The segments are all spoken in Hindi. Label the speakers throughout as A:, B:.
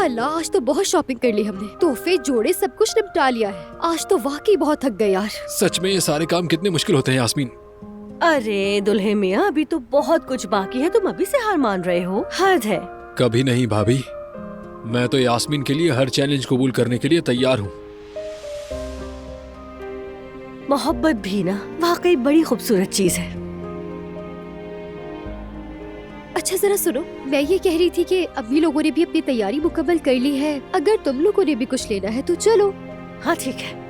A: अल्लाह, आज तो बहुत शॉपिंग कर ली हमने। तोहफे, जोड़े, सब कुछ निपटा लिया है। आज तो वाकई बहुत थक गए यार।
B: सच में ये सारे काम कितने मुश्किल होते हैं यास्मीन।
C: अरे दुल्हे मियाँ, अभी तो बहुत कुछ बाकी है, तुम अभी से हार मान रहे हो, हद है।
B: कभी नहीं भाभी, मैं तो यास्मीन के लिए हर चैलेंज कबूल करने के लिए तैयार हूँ।
C: मोहब्बत भी ना वाकई बड़ी खूबसूरत चीज है।
A: अच्छा जरा सुनो, मैं ये कह रही थी कि अभी लोगों ने भी अपनी तैयारी मुकम्मल कर ली है। अगर तुम लोगों ने भी कुछ लेना है तो चलो।
C: हाँ ठीक है।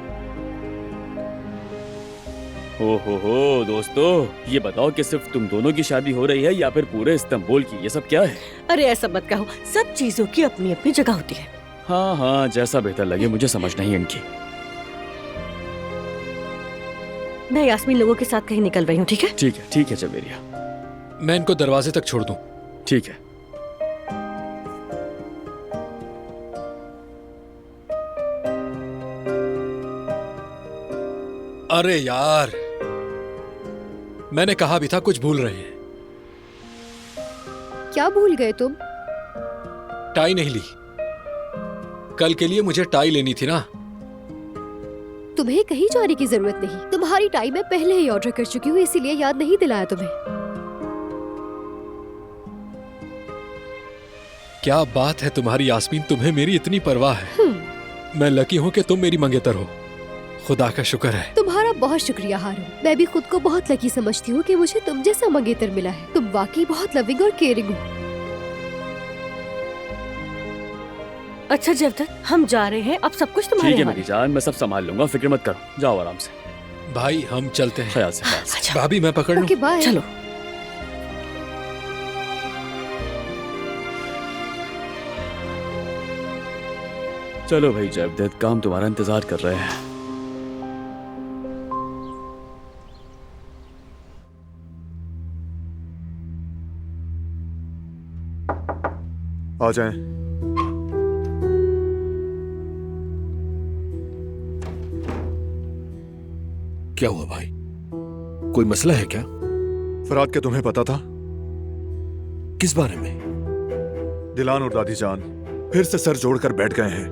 D: हो दोस्तों, ये बताओ कि सिर्फ तुम दोनों की शादी हो रही है या फिर पूरे इस्तांबुल की? ये सब क्या है?
C: अरे ऐसा मत कहो, सब चीजों की अपनी अपनी जगह होती है।
D: हाँ, जैसा बेहतर लगे, मुझे समझ नहीं इनकी।
C: मैं यास्मीन लोगों के साथ कहीं निकल रही हूँ, ठीक है?
D: ठीक है जवेरिया।
B: मैं इनको दरवाजे तक छोड़ दूं?
D: ठीक है।
B: अरे यार, मैंने कहा भी था कुछ भूल रहे हैं।
A: क्या भूल गए तुम?
B: टाई नहीं ली। कल के लिए मुझे टाई लेनी थी ना।
A: तुम्हें कहीं जाने की जरूरत नहीं। तुम्हारी टाई मैं पहले ही ऑर्डर कर चुकी हूँ, इसीलिए याद नहीं दिलाया तुम्हें।
B: क्या बात है तुम्हारी यास्मीन, तुम्हें मेरी इतनी परवाह है। मैं लकी हूँ कि तुम मेरी मंगेतर हो। खुदा का शुक्र है।
A: तुम्हारा बहुत शुक्रिया हारून। मैं भी खुद को बहुत लकी समझती हूँ कि मुझे तुम जैसा मंगेतर मिला है। तुम वाकई बहुत लविंग और केयरिंग हो।
C: अच्छा जवदत, हम जा रहे हैं, अब सब कुछ तुम्हारे
D: ठीक है
C: हवाले।
D: मेरी जान, मैं सब संभाल लूंगा, फिक्र मत करो, जाओ आराम से।
B: भाई हम चलते हैं।
D: ख्याल से।
C: अच्छा,
B: भाभी मैं पकड़ लूं?
A: Okay bye.
C: चलो।
D: चलो भाई जवदत, काम तुम्हारा इंतजार कर रहे हैं।
E: आ जाएं।
F: क्या हुआ भाई, कोई मसला है क्या?
E: फराद, क्या तुम्हें पता था?
F: किस बारे में?
E: दिलान और दादी जान फिर से सर जोड़कर बैठ गए हैं।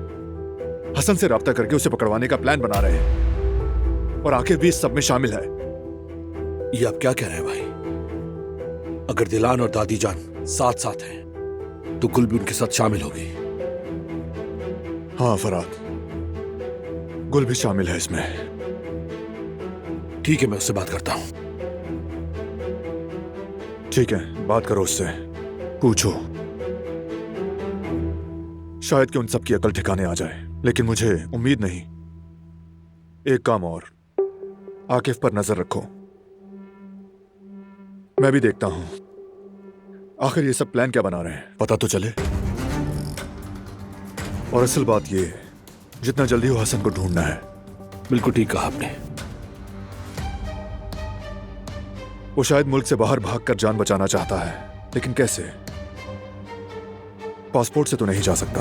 E: हसन से राब्ता करके उसे पकड़वाने का प्लान बना रहे हैं और आखिर भी इस सब में शामिल है।
F: ये आप क्या कह रहे हैं भाई? अगर दिलान और दादी जान साथ साथ हैं तो गुल भी उनके साथ शामिल होगी।
E: हाँ फराद, गुल भी शामिल है इसमें।
F: ठीक है, मैं उससे बात करता हूं।
E: ठीक है, बात करो उससे, पूछो। शायद कि उन सब की अकल ठिकाने आ जाए, लेकिन मुझे उम्मीद नहीं। एक काम और, आकिफ पर नजर रखो। मैं भी देखता हूं आखिर ये सब प्लान क्या बना रहे हैं, पता तो चले। और असल बात ये, जितना जल्दी हो हसन को ढूंढना है।
F: बिल्कुल ठीक कहा आपने।
E: वो शायद मुल्क से बाहर भागकर जान बचाना चाहता है, लेकिन कैसे? पासपोर्ट से तो नहीं जा सकता।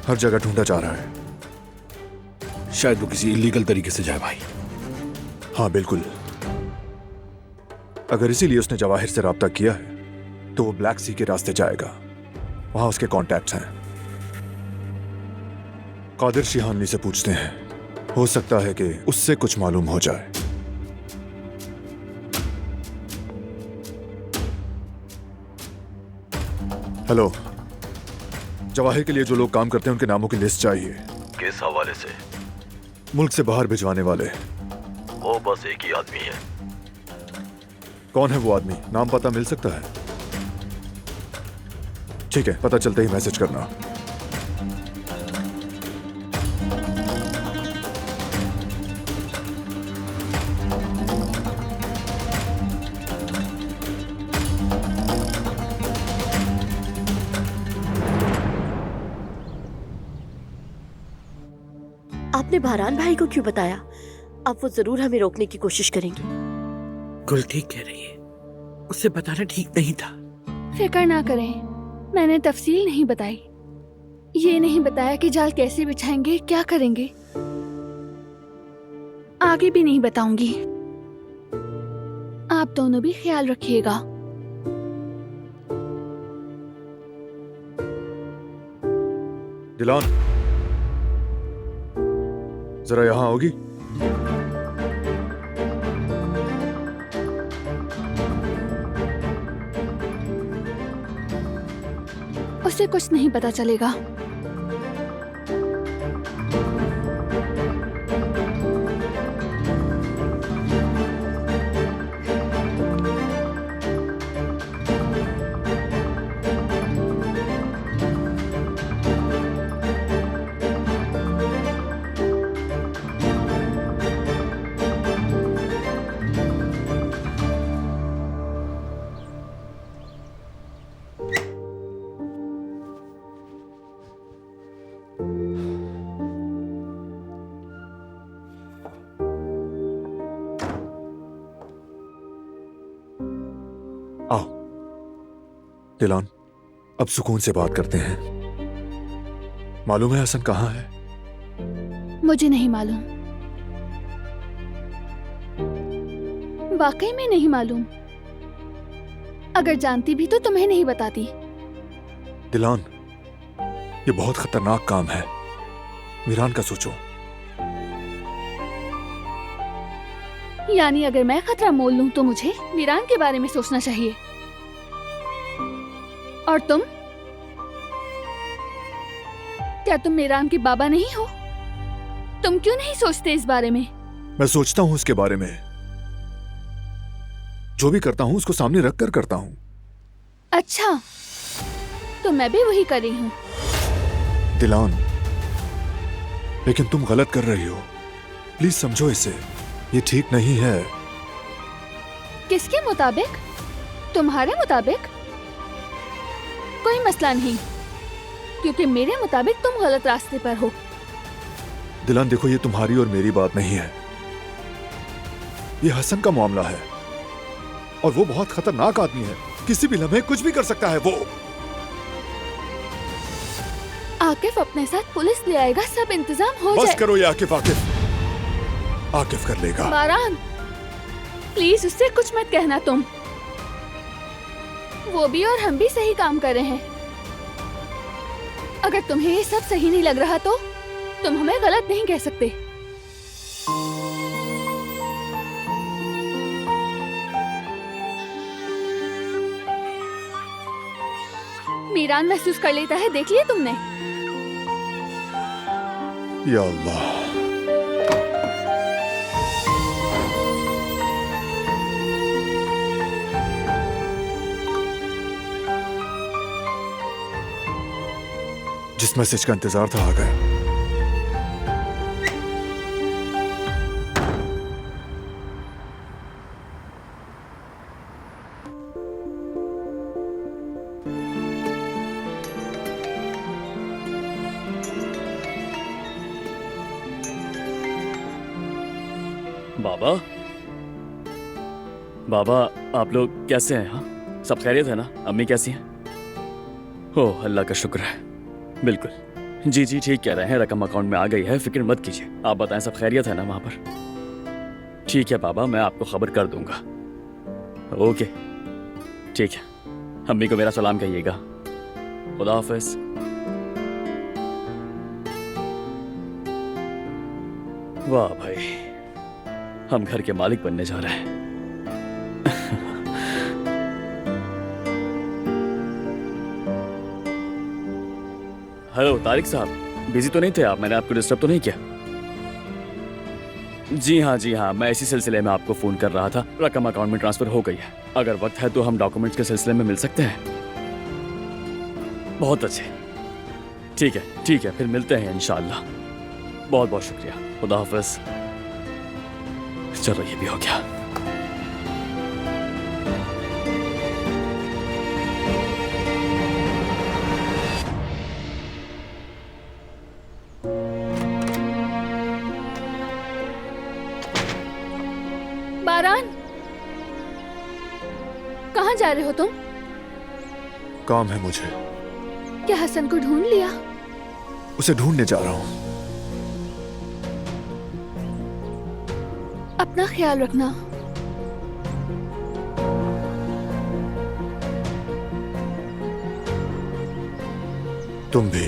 E: हर जगह ढूंढा जा रहा है।
F: शायद वो किसी इलीगल तरीके से जाए भाई।
E: हाँ बिल्कुल। अगर इसीलिए उसने जवाहिर से राब्ता किया है तो वो ब्लैक सी के रास्ते जाएगा। वहां उसके कॉन्टैक्ट्स हैं। कादिर शिहानली से पूछते हैं, हो सकता है कि उससे कुछ मालूम हो जाए। हेलो, जवाहिर के लिए जो लोग काम करते हैं उनके नामों की लिस्ट चाहिए।
G: किस हवाले से?
E: मुल्क से बाहर भिजवाने वाले।
G: वो बस एक ही आदमी है।
E: कौन है वो आदमी? नाम पता मिल सकता है? ठीक है, पता चलते ही मैसेज करना।
H: आपने बहरान भाई को क्यों बताया? अब वो जरूर हमें रोकने की कोशिश करेंगे।
I: गुल ठीक कह रही है, उसे बताना ठीक नहीं था।
J: फिक्र ना करें, मैंने तफसील नहीं बताई। ये नहीं बताया कि जाल कैसे बिछाएंगे, क्या करेंगे। आगे भी नहीं बताऊंगी। आप दोनों भी ख्याल रखिएगा।
E: दिलान, जरा यहां आओगी?
J: उसे कुछ नहीं पता चलेगा।
E: आओ दिलान, अब सुकून से बात करते हैं। मालूम है हसन कहाँ है?
J: मुझे नहीं मालूम, वाकई में नहीं मालूम। अगर जानती भी तो तुम्हें नहीं बताती।
E: दिलान, ये बहुत खतरनाक काम है। मीरान का सोचो।
J: यानी अगर मैं खतरा मोल लूं तो मुझे मीरान के बारे में सोचना चाहिए। और तुम? क्या तुम मीरान के बाबा नहीं हो? तुम क्यों नहीं सोचते इस बारे में?
E: मैं सोचता हूं उसके बारे में। जो भी करता हूं उसको सामने रख कर करता हूं।
J: अच्छा, तो मैं भी वही कर रही हूँ।
E: दिलान, लेकिन तुम गलत कर रही हो। प्लीज समझो इसे, ये ठीक नहीं है।
J: किसके मुताबिक? तुम्हारे मुताबिक? कोई मसला नहीं, क्योंकि मेरे मुताबिक तुम गलत रास्ते पर हो।
E: दिलान देखो, ये तुम्हारी और मेरी बात नहीं है। ये हसन का मामला है और वो बहुत खतरनाक आदमी है। किसी भी लम्हे कुछ भी कर सकता है वो।
J: आकिफ अपने साथ पुलिस ले आएगा, सब इंतजाम हो
E: बस
J: जाए।
E: करो ये आकिफ आकिफ कर लेगा।
J: बारान, प्लीज उससे कुछ मत कहना तुम। वो भी और हम भी सही काम कर रहे हैं। अगर तुम्हें ये सब सही नहीं लग रहा तो तुम हमें गलत नहीं कह सकते। मीरान महसूस कर लेता है, देख लिया तुमने?
E: या अल्लाह, जिस मैसेज का इंतजार था आ गया।
D: बाबा, बाबा आप लोग कैसे हैं? हाँ, सब खैरियत है ना? अम्मी कैसी हैं? ओह अल्लाह का शुक्र है। बिल्कुल, जी जी ठीक कह रहे हैं, रकम अकाउंट में आ गई है, फिक्र मत कीजिए। आप बताएं सब खैरियत है ना वहां पर? ठीक है बाबा, मैं आपको खबर कर दूंगा। ओके ठीक है, अम्मी को मेरा सलाम कहिएगा। खुदा हाफिज। वाह भाई, हम घर के मालिक बनने जा रहे हैं। हेलो तारिक साहब, बिजी तो नहीं थे आप? मैंने आपको डिस्टर्ब तो नहीं किया? जी हाँ, मैं इसी सिलसिले में आपको फोन कर रहा था। रकम अकाउंट में ट्रांसफर हो गई है। अगर वक्त है तो हम डॉक्यूमेंट्स के सिलसिले में मिल सकते हैं। बहुत अच्छे, ठीक है, फिर मिलते हैं इंशाअल्लाह। बहुत बहुत शुक्रिया, खुदा हाफिज। चलो ये भी हो गया।
J: बारान, कहाँ जा रहे हो तुम?
E: काम है मुझे।
J: क्या हसन को ढूंढ लिया?
E: उसे ढूंढने जा रहा हूँ।
J: अपना ख्याल रखना।
E: तुम भी।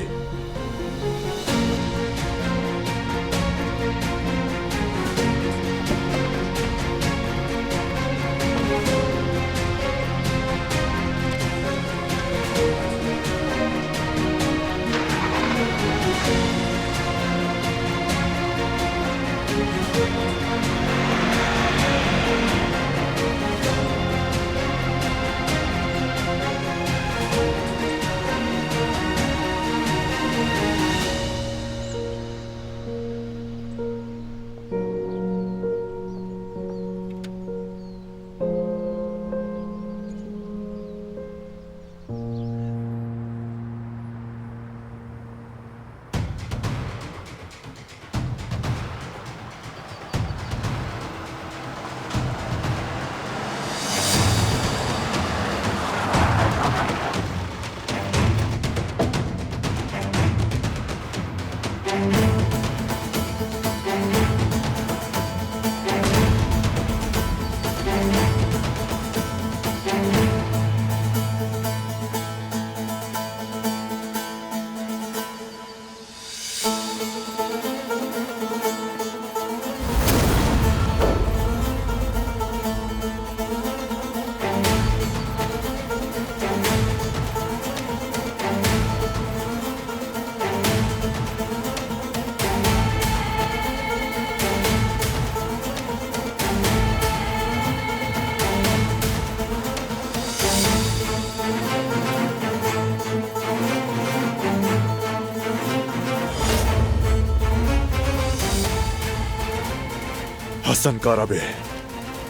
E: हसन काराबे,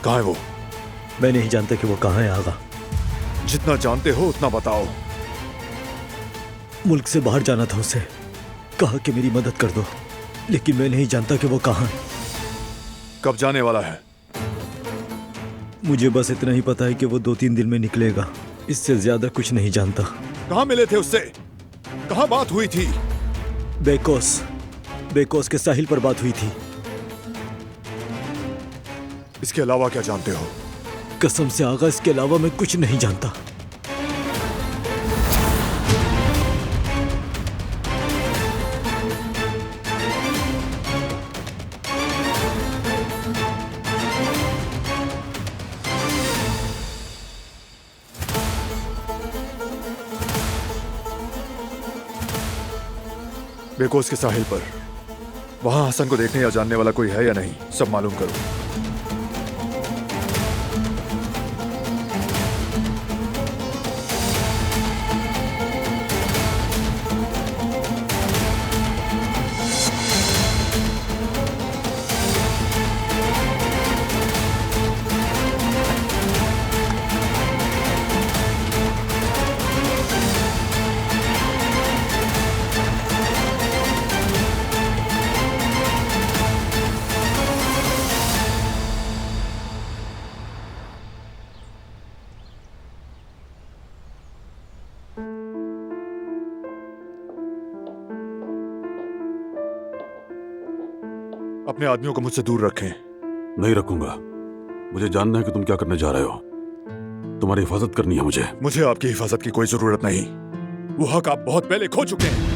E: कहाँ है वो?
K: मैं नहीं जानता कि वो कहाँ है आगा।
E: जितना जानते हो उतना बताओ।
K: मुल्क से बाहर जाना था उसे, कहा कि मेरी मदद कर दो, लेकिन मैं नहीं जानता कि वो कहाँ है।
E: कब जाने वाला है?
K: मुझे बस इतना ही पता है कि वो 2-3 दिन में निकलेगा, इससे ज्यादा कुछ नहीं जानता।
E: कहाँ मिले थे उससे? कहाँ बात हुई थी?
K: बेकोस के साहिल पर बात हुई थी।
E: इसके अलावा क्या जानते हो?
K: कसम से आगा, इसके अलावा मैं कुछ नहीं जानता।
E: बेकोस के साहिल पर वहां हसन को देखने या जानने वाला कोई है या नहीं, सब मालूम करो। अपने आदमियों को मुझसे दूर रखें।
F: नहीं रखूंगा। मुझे जानना है कि तुम क्या करने जा रहे हो। तुम्हारी हिफाजत करनी है मुझे।
E: मुझे आपकी हिफाजत की कोई जरूरत नहीं। वो हक आप बहुत पहले खो चुके हैं।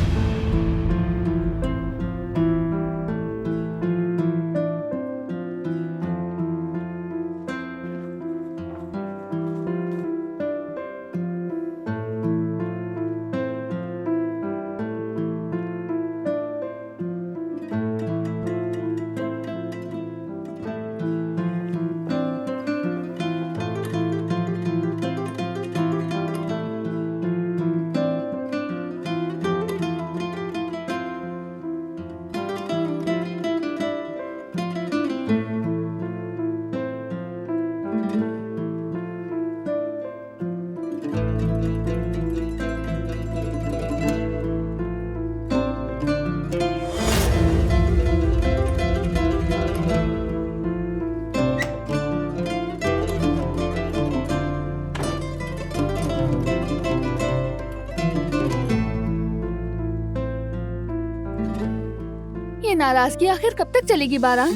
J: नाराजगी आखिर कब तक चलेगी बारान?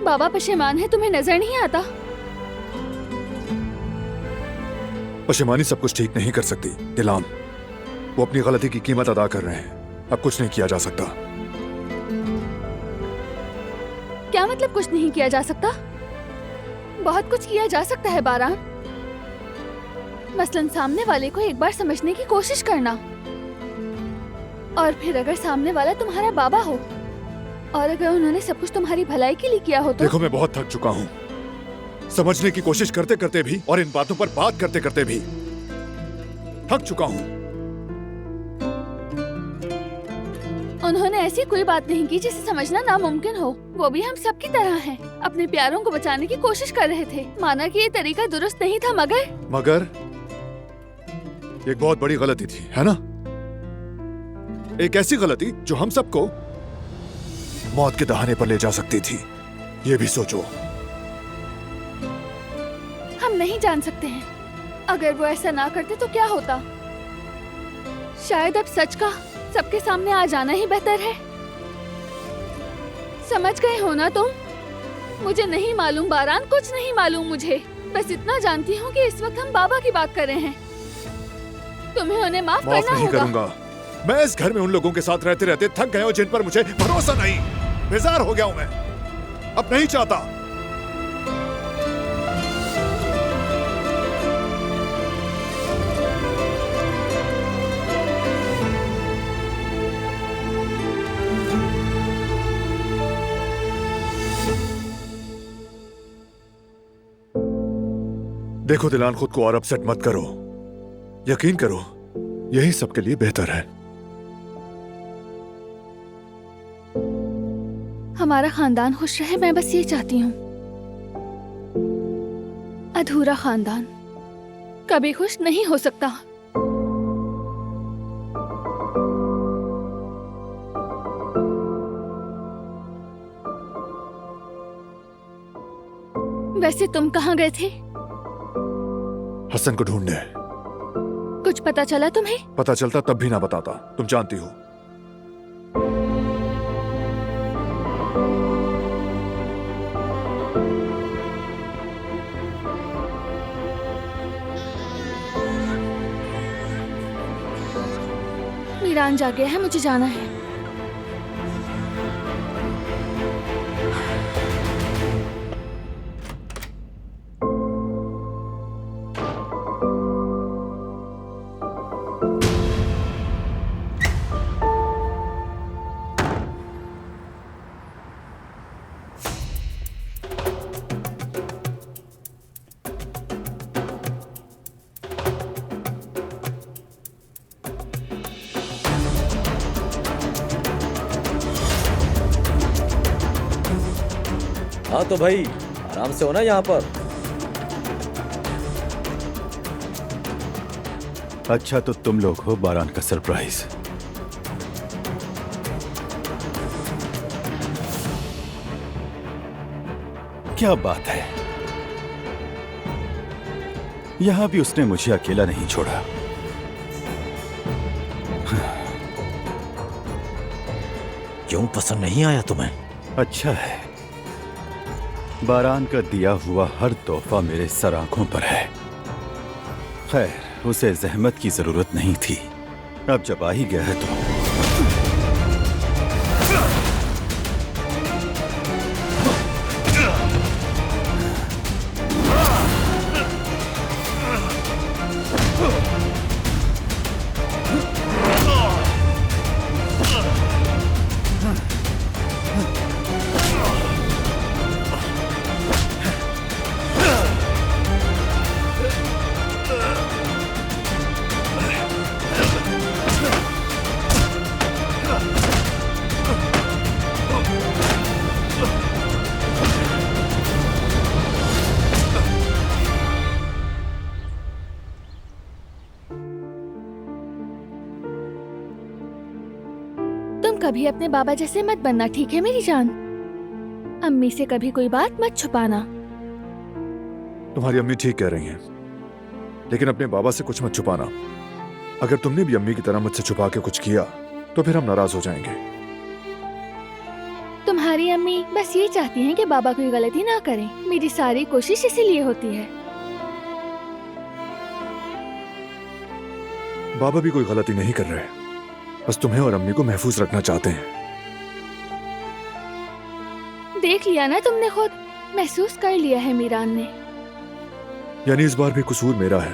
J: बाबा पशेमान है, तुम्हें नजर नहीं आता?
E: पशेमानी सब कुछ ठीक नहीं कर सकती दिलान। वो अपनी गलती की कीमत अदा कर रहे हैं। अब कुछ नहीं किया जा सकता।
J: क्या मतलब कुछ नहीं किया जा सकता? बहुत कुछ किया जा सकता है बारान। मसलन सामने वाले को एक बार समझने की कोशिश करना, और फिर अगर सामने वाला तुम्हारा बाबा हो और अगर उन्होंने सब कुछ तुम्हारी भलाई के लिए किया हो तो।
E: देखो, मैं बहुत थक चुका हूँ। समझने की कोशिश करते करते भी और इन बातों पर बात करते करते भी थक चुका हूँ।
J: उन्होंने ऐसी कोई बात नहीं की जिसे समझना नामुमकिन हो। वो भी हम सब की तरह हैं। अपने प्यारों को बचाने की कोशिश कर रहे थे। माना कि ये तरीका दुरुस्त नहीं था, मगर
E: एक बहुत बड़ी गलती थी, है ना? एक ऐसी गलती जो हम सबको मौत के दहाने पर ले जा सकती थी। ये भी सोचो।
J: हम नहीं जान सकते हैं। अगर वो ऐसा ना करते तो क्या होता? शायद अब सच का सबके सामने आ जाना ही बेहतर है। समझ गए हो ना तुम? मुझे नहीं मालूम बारान, कुछ नहीं मालूम मुझे। बस इतना जानती हूँ कि इस वक्त हम बाबा की बात कर रहे हैं। तुम्हें उन्हें माफ करना
E: नहीं
J: होगा।
E: करूंगा। मैं इस घर में उन लोगों के साथ रहते रहते थक गया हूं जिन पर मुझे भरोसा नहीं। बेजार हो गया हूं मैं। अब नहीं चाहता। देखो दिलान, खुद को और अपसेट मत करो। यकीन करो, यही सबके लिए बेहतर है।
J: हमारा खानदान खुश रहे, मैं बस ये चाहती हूँ। अधूरा खानदान कभी खुश नहीं हो सकता। वैसे तुम कहाँ गए थे?
E: हसन को ढूंढने।
J: कुछ पता चला तुम्हें?
E: पता चलता तब भी ना बताता, तुम जानती हो।
J: मीरान जा गया है, मुझे जाना है।
K: हाँ तो भाई आराम से हो ना यहाँ पर।
L: अच्छा तो तुम लोग हो बारान का सरप्राइज। क्या बात है, यहां भी उसने मुझे अकेला नहीं छोड़ा।
K: क्यों पसंद नहीं आया तुम्हें?
L: अच्छा है, बारान का दिया हुआ हर तोहफा मेरे सर आंखों पर है। खैर, उसे जहमत की जरूरत नहीं थी, अब जब आ ही गया है तो।
J: कभी अपने बाबा जैसे मत बनना, ठीक है मेरी जान? अम्मी से कभी कोई बात मत छुपाना।
E: तुम्हारी अम्मी ठीक कह रही हैं, लेकिन अपने बाबा से कुछ मत छुपाना। अगर तुमने भी अम्मी की तरह मुझसे छुपा के कुछ किया तो फिर हम नाराज हो जाएंगे।
J: तुम्हारी अम्मी बस ये चाहती हैं कि बाबा कोई गलती ना करें। मेरी सारी कोशिश इसीलिए होती है।
E: बाबा भी कोई गलती नहीं कर रहे, बस तुम्हें और अम्मी को महफूज रखना चाहते हैं।
J: देख लिया ना तुमने, खुद महसूस कर लिया है मीरान ने।
E: यानी इस बार भी कसूर मेरा है।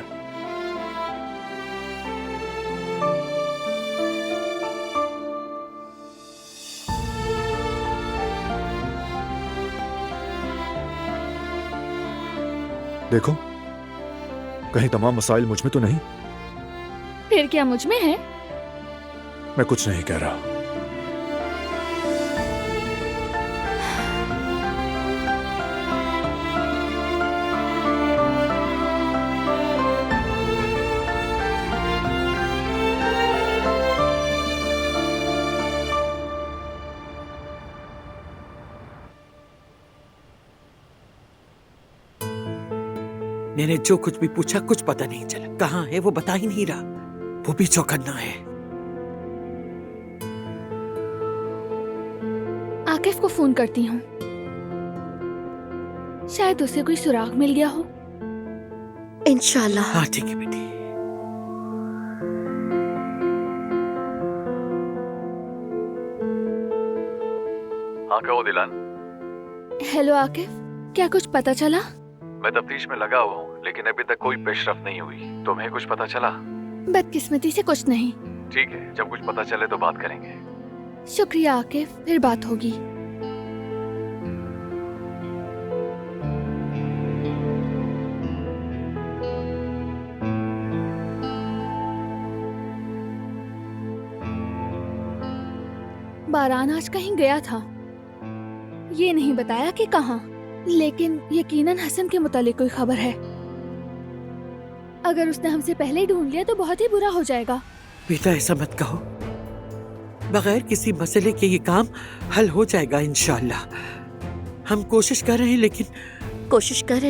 E: देखो, कहीं तमाम मसाइल मुझ में तो नहीं?
J: फिर क्या मुझ में है?
E: मैं कुछ नहीं कह रहा।
I: मैंने जो कुछ भी पूछा कुछ पता नहीं चला। कहाँ है वो बता ही नहीं रहा। वो भी चौकन्ना है।
J: आकिफ को फोन करती हूँ, शायद उसे कोई सुराग मिल गया हो।
H: इंशाल्लाह।
I: हाँ ठीक है बेटी।
G: हाँ कहो दिलान।
J: हेलो आकिफ, क्या कुछ पता चला?
G: मैं तफ्तीश में लगा हुआ हूँ, लेकिन अभी तक कोई पेशरफ नहीं हुई। तुम्हें कुछ पता चला?
J: बदकिस्मती से कुछ नहीं।
G: ठीक है, जब कुछ पता चले तो बात करेंगे।
J: शुक्रिया आकिफ, फिर बात होगी। बारान आज कहीं गया था। ये नहीं बताया कि कहाँ, लेकिन यकीनन हसन के मुतालिक कोई खबर है। अगर उसने हमसे पहले ही ढूंढ लिया तो बहुत ही बुरा हो जाएगा।
I: बेटा ऐसा मत कहो, बगैर किसी मसले के ये काम हल हो जाएगा इंशाल्लाह। हम कोशिश कर रहे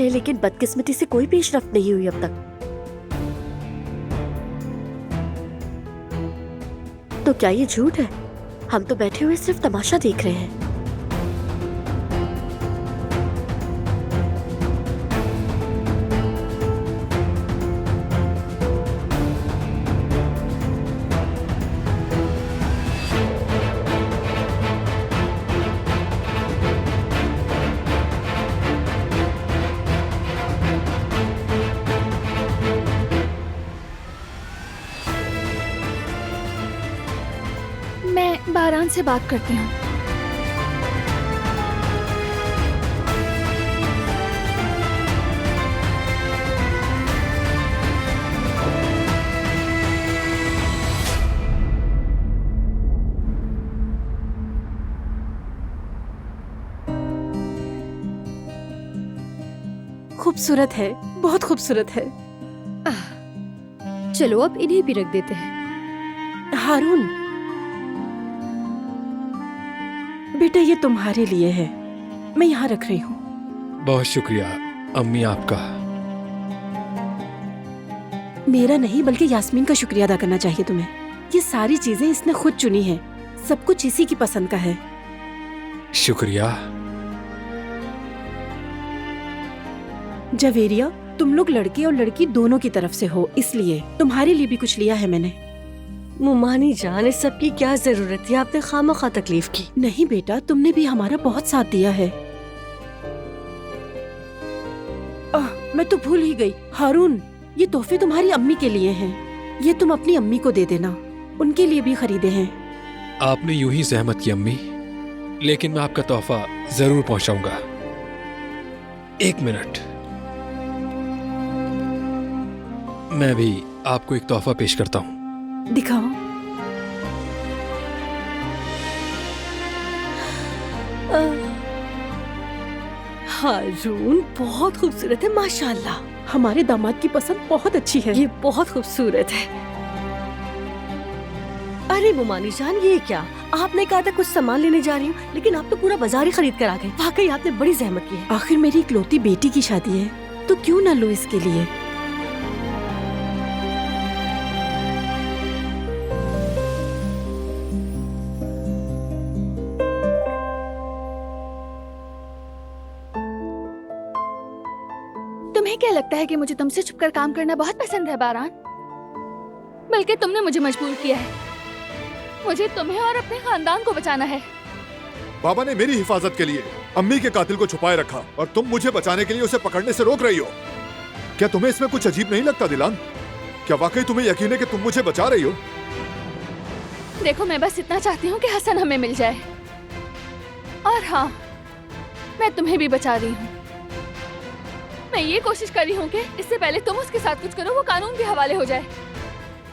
I: हैं लेकिन
H: बदकिस्मती से कोई पेशरफ्त नहीं हुई अब तक। तो क्या ये झूठ है? हम तो बैठे हुए सिर्फ तमाशा देख रहे हैं।
J: मैं बारान से बात करती हूँ।
H: खूबसूरत है, बहुत खूबसूरत है।
A: चलो अब इन्हें भी रख देते हैं।
H: हारून बेटा, ये तुम्हारे लिए है, मैं यहाँ रख रही हूँ।
B: बहुत शुक्रिया अम्मी आपका।
H: मेरा नहीं बल्कि यास्मीन का शुक्रिया अदा करना चाहिए तुम्हें। ये सारी चीजें इसने खुद चुनी है, सब कुछ इसी की पसंद का है।
B: शुक्रिया।
H: जवेरिया, तुम लोग लड़के और लड़की दोनों की तरफ से हो, इसलिए तुम्हारे लिए भी कुछ लिया है मैंने।
C: मुमानी जान, इस सब की क्या जरूरत थी? आपने खामखा तकलीफ की।
H: नहीं बेटा, तुमने भी हमारा बहुत साथ दिया है। मैं तो भूल ही गई। हारून, ये तोहफे तुम्हारी अम्मी के लिए हैं। ये तुम अपनी अम्मी को दे देना, उनके लिए भी खरीदे हैं।
B: आपने यूं ही सहमत की अम्मी, लेकिन मैं आपका तोहफा जरूर पहुंचाऊंगा। 1 मिनट, मैं भी आपको एक तोहफा पेश करता हूँ।
H: दिखाओ।
C: हारून, बहुत खूबसूरत है माशाल्लाह।
H: हमारे दामाद की पसंद बहुत अच्छी है।
C: ये बहुत खूबसूरत है। अरे मुमानी जान, ये क्या? आपने कहा था कुछ सामान लेने जा रही हूँ, लेकिन आप तो पूरा बाजार ही खरीद कर आ गए। वाकई आपने बड़ी जहमत की है।
H: आखिर मेरी इकलौती बेटी की शादी है, तो क्यों ना लो इसके लिए।
J: तुम्हें क्या लगता है कि मुझे तुमसे छुपकर काम करना बहुत पसंद है बारान? बल्कि तुमने मुझे मजबूर किया है। मुझे तुम्हें और अपने खानदान को बचाना है।
E: बाबा ने मेरी हिफाजत के लिए अम्मी के कातिल को छुपाए रखा और तुम मुझे बचाने के लिए उसे पकड़ने से रोक रही हो। क्या तुम्हें इसमें कुछ अजीब नहीं लगता दिलान? क्या वाकई तुम्हें यकीन है कि तुम मुझे बचा रही हो?
J: देखो, मैं बस इतना चाहती हूँ कि हसन हमें मिल जाए। और हाँ, मैं तुम्हें भी बचा रही हूँ। मैं ये कोशिश कर रही हूँ कि इससे पहले तुम उसके साथ कुछ करो, वो कानून के हवाले हो जाए।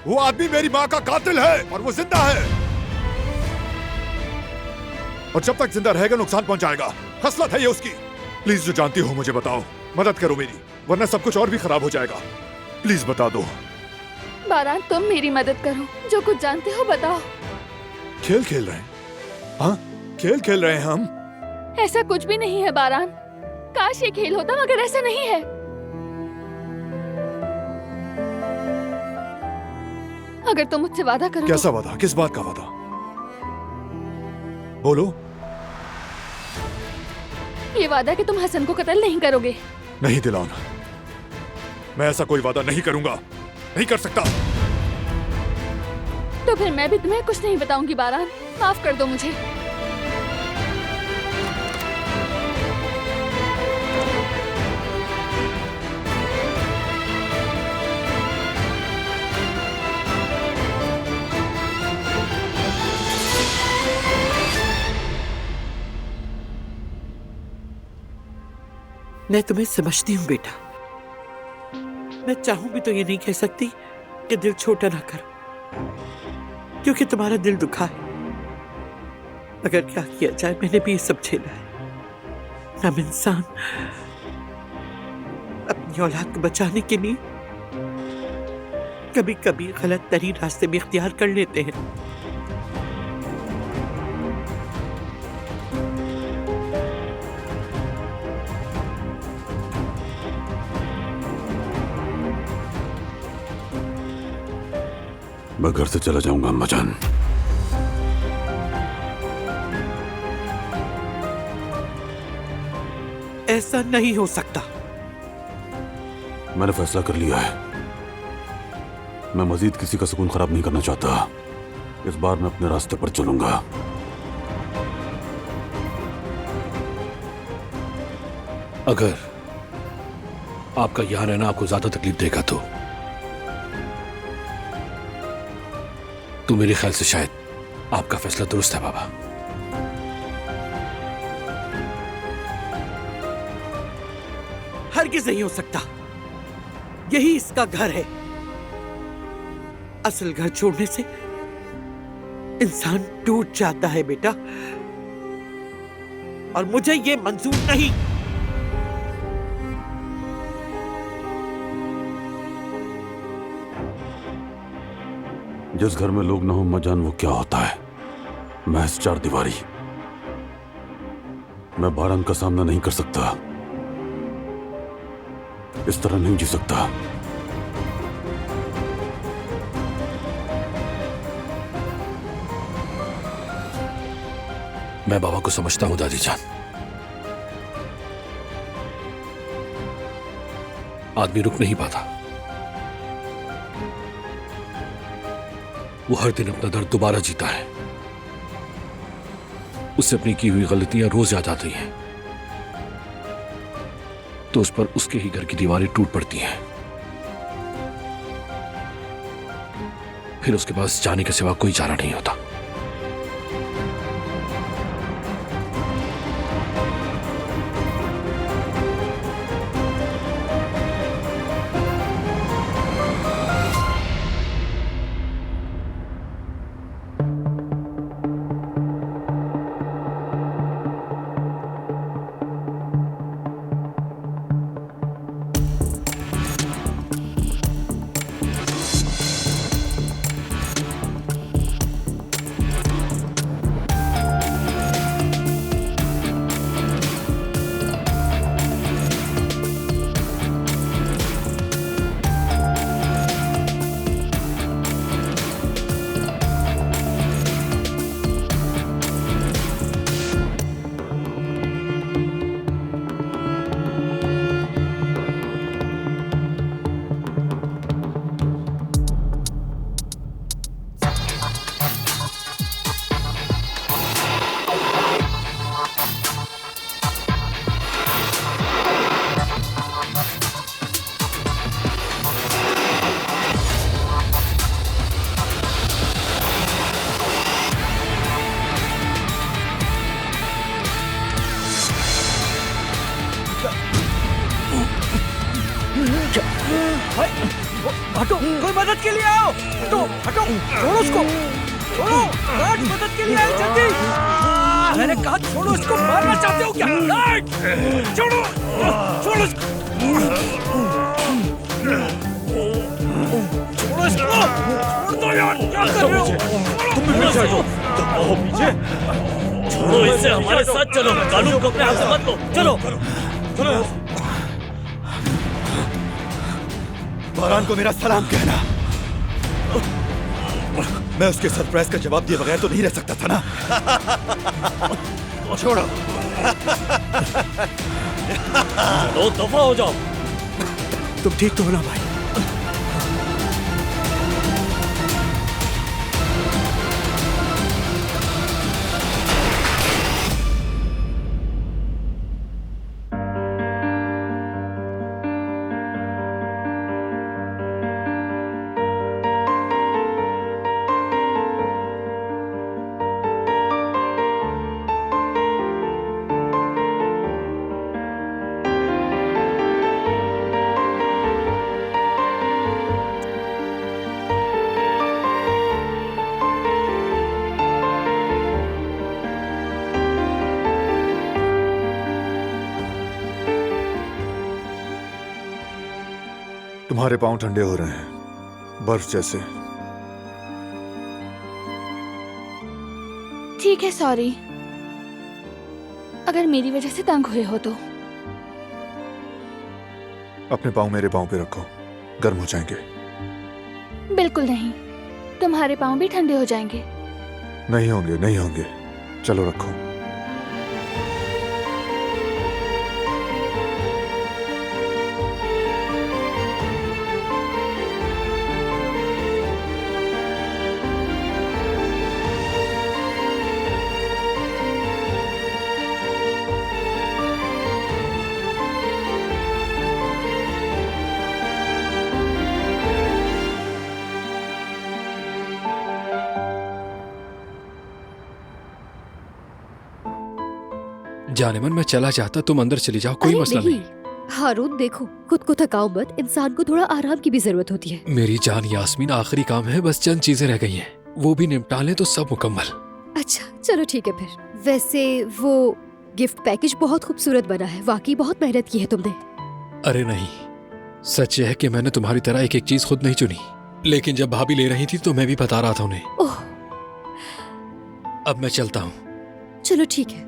E: वो आदमी मेरी माँ का कातिल है और वो जिंदा है, और जब तक जिंदा रहेगा नुकसान पहुंचाएगा। खसलत है ये उसकी। प्लीज जो जानती हो मुझे बताओ, मदद करो मेरी, वरना सब कुछ और भी खराब हो जाएगा। प्लीज बता दो।
J: बारान, तुम मेरी मदद करो, जो कुछ जानते हो बताओ।
E: खेल खेल रहे हैं? हाँ, खेल खेल रहे हैं हम?
J: ऐसा कुछ भी नहीं है बारान। काश ये खेल होता, मगर ऐसा नहीं है। अगर तुम मुझसे वादा करो।
E: कैसा वादा? किस बात का वादा? बोलो।
J: ये वादा कि तुम हसन को कत्ल नहीं करोगे।
E: नहीं दिलान, मैं ऐसा कोई वादा नहीं करूंगा, नहीं कर सकता।
J: तो फिर मैं भी तुम्हें कुछ नहीं बताऊंगी बारान, माफ कर दो मुझे।
I: मैं तुम्हें समझती हूँ बेटा। मैं चाहूं भी तो ये नहीं कह सकती कि दिल छोटा ना करो, क्योंकि तुम्हारा दिल दुखा है। मगर क्या किया जाए, मैंने भी ये सब झेला है। हम इंसान अपनी औलाद को बचाने के लिए कभी कभी गलत तरीन रास्ते भी इख्तियार कर लेते हैं।
L: मैं घर से चला जाऊंगा अम्मा जान।
I: ऐसा नहीं हो सकता।
L: मैंने फैसला कर लिया है। मैं मजीद किसी का सुकून खराब नहीं करना चाहता। इस बार मैं अपने रास्ते पर चलूंगा।
F: अगर आपका यहां रहना आपको ज्यादा तकलीफ देगा तो मेरे ख्याल से शायद आपका फैसला दुरुस्त है बाबा।
I: हरगिज़ नहीं हो सकता। यही इसका घर है। असल घर छोड़ने से इंसान टूट जाता है बेटा, और मुझे ये मंजूर नहीं।
L: जिस घर में लोग ना हो अम्मा जान, वो क्या होता है? महज चार दीवारी। मैं बारान का सामना नहीं कर सकता। इस तरह नहीं जी सकता।
F: मैं बाबा को समझता हूं दादी जान। आदमी रुक नहीं पाता। वो हर दिन अपना दर्द दोबारा जीता है। उससे अपनी की हुई गलतियां रोज याद आती हैं, तो उस पर उसके ही घर की दीवारें टूट पड़ती हैं। फिर उसके पास जाने के सिवा कोई चारा नहीं होता।
K: हटो, कोई मदद के लिए आओ। हटो, हटो, छोड़ो उसको, छोड़ो। गार्ड मदद के लिए आए जल्दी। मैंने कहा छोड़ो इसको, मारना चाहते हो क्या? गार्ड, छोड़ो, छोड़ो इसको, छोड़ो इसको, छोड़ दो यार, क्या कर रहे हो? तुम भी पीछे हटो, दबाओ पीछे। छोड़ो इसे, हमारे साथ चलो, कानून को अपने हाथ से मत लो, चलो, चलो।
M: बारान को मेरा सलाम कहना। मैं उसके सरप्राइज का जवाब दिए बगैर तो नहीं रह सकता था ना। छोड़ो।
K: चलो दफा हो जाओ।
M: तुम ठीक तो हो ना भाई?
E: तुम्हारे पांव ठंडे हो रहे हैं, बर्फ जैसे।
J: ठीक है, सॉरी अगर मेरी वजह से तंग हुए हो तो।
E: अपने पांव मेरे पांव पे रखो, गर्म हो जाएंगे।
J: बिल्कुल नहीं, तुम्हारे पांव भी ठंडे हो जाएंगे।
E: नहीं होंगे, नहीं होंगे। चलो रखो।
B: जानेमन, मैं चला जाता, तुम अंदर चली जाओ, कोई
A: अरे
B: मसला नहीं।
A: हारून देखो, खुद को थकाओ मत, इंसान को थोड़ा आराम की भी जरूरत होती है।
B: मेरी जान यास्मीन, आखिरी काम है, बस चंद चीजें रह गई हैं, वो भी निपटा लें तो सब मुकम्मल।
A: अच्छा चलो ठीक है फिर। वैसे वो गिफ्ट पैकेज बहुत खूबसूरत बना है, वाकई बहुत मेहनत की है तुमने।
B: अरे नहीं, सच यह है कि मैंने तुम्हारी तरह एक एक चीज खुद नहीं चुनी, लेकिन जब भाभी ले रही थी तो मैं भी बता रहा था उन्हें।
A: ओह,
B: अब मैं चलता हूँ।
A: चलो ठीक है।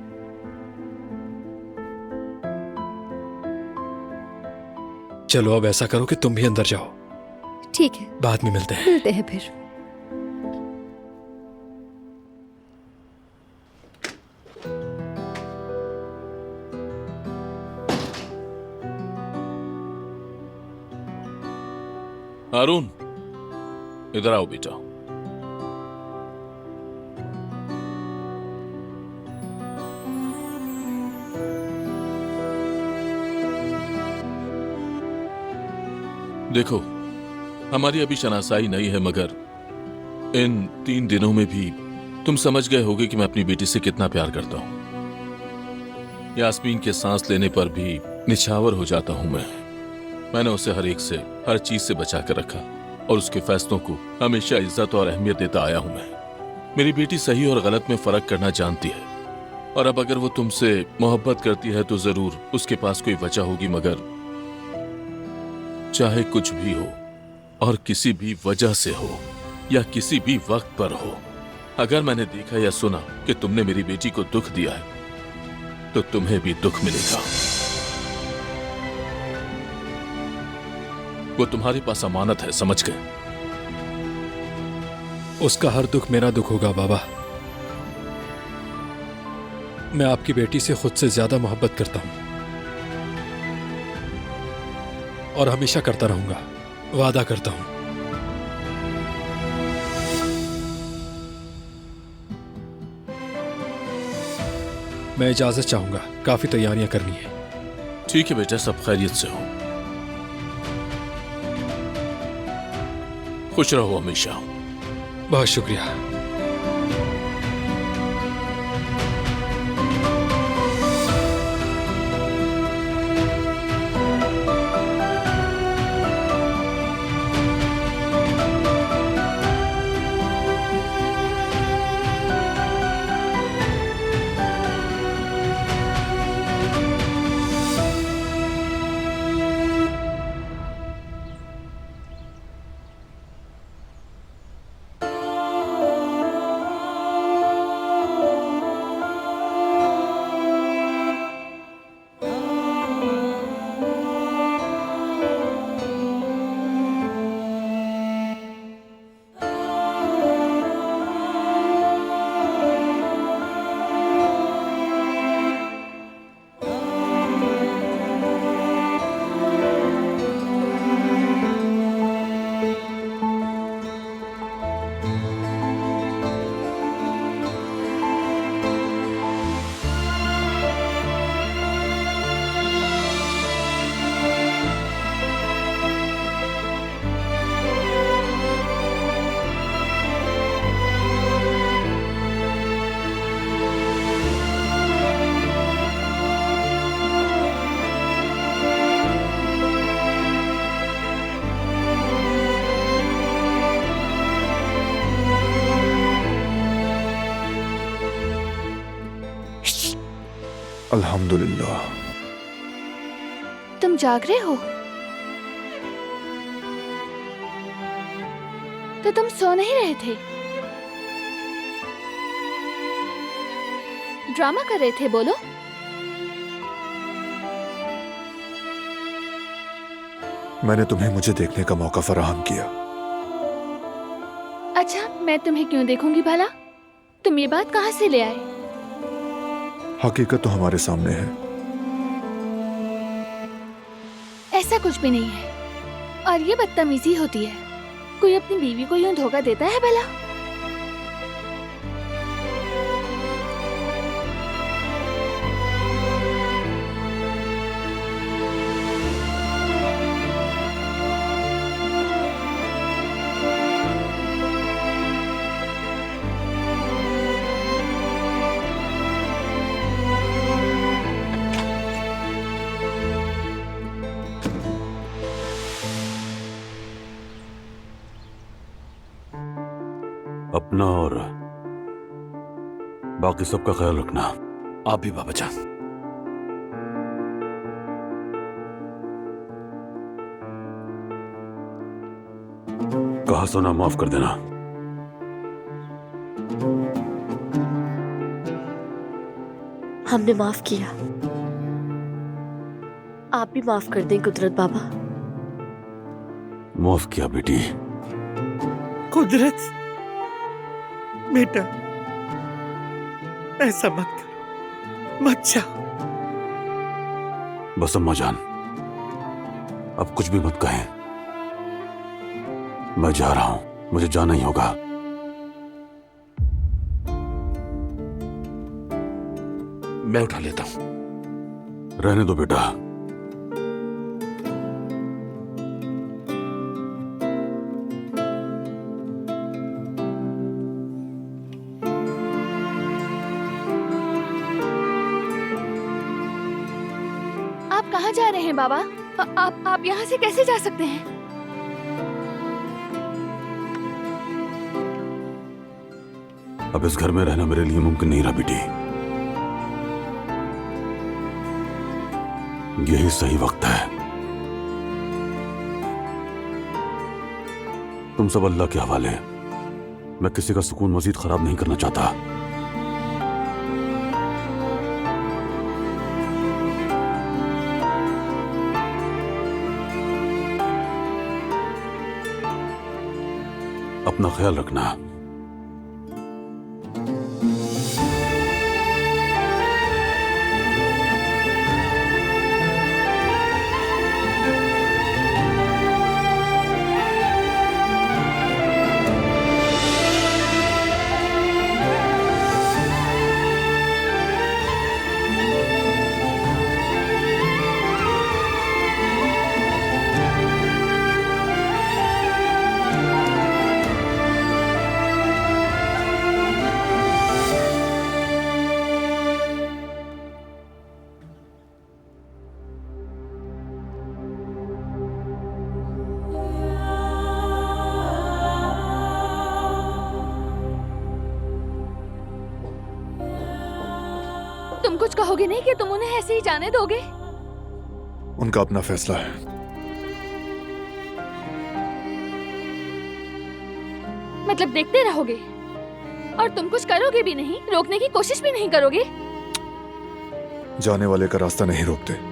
B: चलो अब ऐसा करो कि तुम भी अंदर जाओ,
A: ठीक है,
B: बाद में मिलते हैं।
A: मिलते हैं फिर।
N: हारून, इधर आओ बेटा। देखो, हमारी अभी शनासाई नहीं है, मगर इन 3 दिनों में भी तुम समझ गए होगे कि मैं अपनी बेटी से कितना प्यार करता हूं। यास्मीन के सांस लेने पर भी निछावर हो जाता हूं मैं। मैंने उसे हर एक से, हर चीज से बचा कर रखा और उसके फैसलों को हमेशा इज्जत और अहमियत देता आया हूं मैं। मेरी बेटी सही और गलत में फर्क करना जानती है, और अब अगर वो तुमसे मोहब्बत करती है तो जरूर उसके पास कोई वजह होगी, मगर चाहे कुछ भी हो और किसी भी वजह से हो या किसी भी वक्त पर हो, अगर मैंने देखा या सुना कि तुमने मेरी बेटी को दुख दिया है तो तुम्हें भी दुख मिलेगा। वो तुम्हारे पास अमानत है, समझ गए?
B: उसका हर दुख मेरा दुख होगा बाबा। मैं आपकी बेटी से खुद से ज्यादा मोहब्बत करता हूं और हमेशा करता रहूंगा, वादा करता हूं। मैं इजाजत चाहूंगा, काफी तैयारियां करनी है।
N: ठीक है बेटा, सब खैरियत से हो। खुश रहो हमेशा।
B: बहुत शुक्रिया।
E: अल्हम्दुलिल्लाह।
J: तुम जाग रहे हो? तो तुम सो नहीं रहे थे, ड्रामा कर रहे थे। बोलो।
E: मैंने तुम्हें मुझे देखने का मौका फराहम किया।
J: अच्छा, मैं तुम्हें क्यों देखूंगी भला? तुम ये बात कहाँ से ले आए?
E: हकीकत तो हमारे सामने है।
J: ऐसा कुछ भी नहीं है, और ये बदतमीजी होती है। कोई अपनी बीवी को यूं धोखा देता है भला?
L: अपना और बाकी सबका ख्याल रखना।
F: आप भी बाबा जान।
L: कहा सुना माफ कर देना।
C: हमने माफ किया, आप भी माफ कर दें कुदरत बाबा।
L: माफ किया बेटी।
I: कुदरत बेटा, ऐसा मत करो, मत जाओ।
L: बस अम्मा जान, अब कुछ भी मत कहें। मैं जा रहा हूं, मुझे जाना ही होगा।
F: मैं उठा लेता हूं।
L: रहने दो बेटा।
J: आप कहाँ जा रहे हैं बाबा? आप यहाँ से कैसे जा सकते हैं?
L: अब इस घर में रहना मेरे लिए मुमकिन नहीं रहा बेटी। यही सही वक्त है। तुम सब अल्लाह के हवाले। मैं किसी का सुकून मजीद खराब नहीं करना चाहता। अपना ख्याल रखना।
J: तुम कुछ कहोगे नहीं कि तुम उन्हें ऐसे ही जाने दोगे?
E: उनका अपना फैसला है।
J: मतलब देखते रहोगे और तुम कुछ करोगे भी नहीं, रोकने की कोशिश भी नहीं करोगे?
E: जाने वाले का रास्ता नहीं रोकते।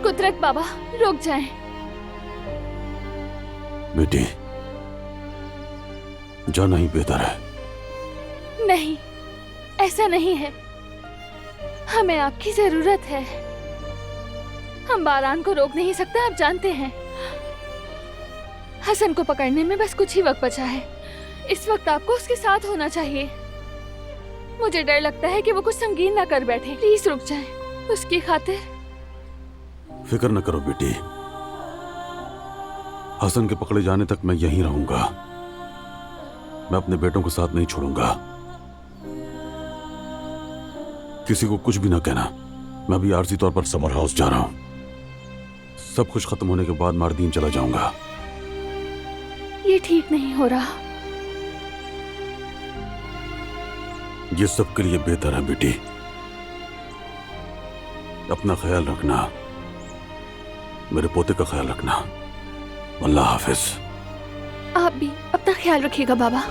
J: कुदरत बाबा, रुक जाएं।
L: बेटी, जाना ही बेहतर है।
J: नहीं, ऐसा नहीं है। हमें आपकी जरूरत है। हम बारान को रोक नहीं सकते, आप जानते हैं। हसन को पकड़ने में बस कुछ ही वक्त बचा है। इस वक्त आपको उसके साथ होना चाहिए। मुझे डर लगता है कि वो कुछ संगीन ना कर बैठे। प्लीज रुक जाएं, उसकी खातिर।
L: फिक्र न करो बेटी, हसन के पकड़े जाने तक मैं यहीं रहूंगा। मैं अपने बेटों को साथ नहीं छोड़ूंगा। किसी को कुछ भी ना कहना। मैं भी आरजी तौर पर समर हाउस जा रहा हूं। सब कुछ खत्म होने के बाद मारदीन चला जाऊंगा।
J: ये ठीक नहीं हो रहा।
L: ये सब के लिए बेहतर है बेटी, अपना ख्याल रखना, मेरे पोते का ख्याल रखना। अल्लाह हाफिज।
J: आप भी अपना ख्याल रखिएगा बाबा।